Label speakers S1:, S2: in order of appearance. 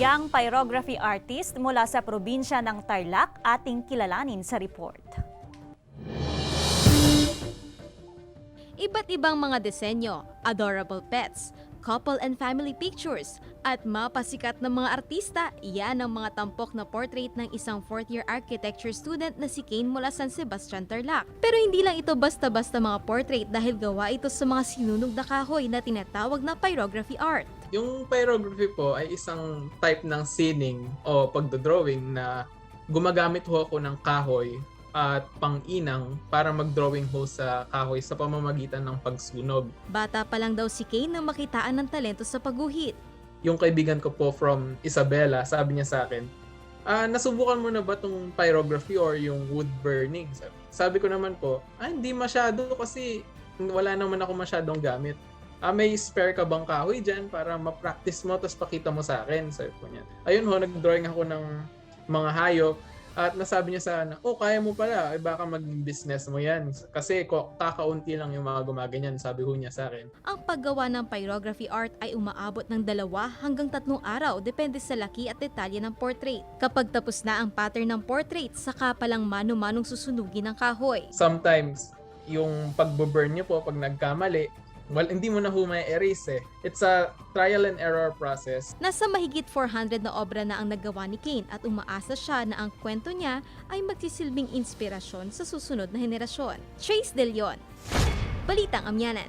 S1: Young pyrography artist mula sa probinsya ng Tarlac ating kilalanin sa report.
S2: Iba't ibang mga disenyo, adorable pets, couple and family pictures, at mapasikat ng mga artista, iyan ang mga tampok na portrait ng isang 4th-year architecture student na si Kane mula San Sebastian, Tarlac. Pero hindi lang ito basta-basta mga portrait dahil gawa ito sa mga sinunog na kahoy na tinatawag na pyrography art.
S3: Yung pyrography po ay isang type ng scening o pagdodrawing na gumagamit ho ako ng kahoy at pang-inang para mag-drawing ho sa kahoy sa pamamagitan ng pagsunog.
S2: Bata pa lang daw si Kane nang makitaan ng talento sa pagguhit.
S3: Yung kaibigan ko po from Isabela, sabi niya sa akin, nasubukan mo na ba itong pyrography or yung wood burning? Sabi ko naman po, hindi masyado kasi wala naman ako masyadong gamit. May spare ka bang kahoy dyan para ma-practice mo tapos pakita mo sa akin? Sabi ko niya. Ayun ho, nag-drawing ako ng mga hayop. At nasabi niya sana, kaya mo pala, baka mag-business mo yan. Kasi kakaunti lang yung mga gumaganyan, sabi ho niya sa akin.
S2: Ang paggawa ng pyrography art ay umaabot ng 2 hanggang 3 araw depende sa laki at detalye ng portrait. Kapag tapos na ang pattern ng portrait, saka palang mano-manong susunugin ng kahoy.
S3: Sometimes, yung pag-burn niyo po, pag nagkamali, hindi mo na ho may erase eh. It's a trial and error process.
S2: Nasa mahigit 400 na obra na ang nagawa ni Kane at umaasa siya na ang kwento niya ay magsisilbing inspirasyon sa susunod na henerasyon. Trace De Leon, Balitang Amyanan.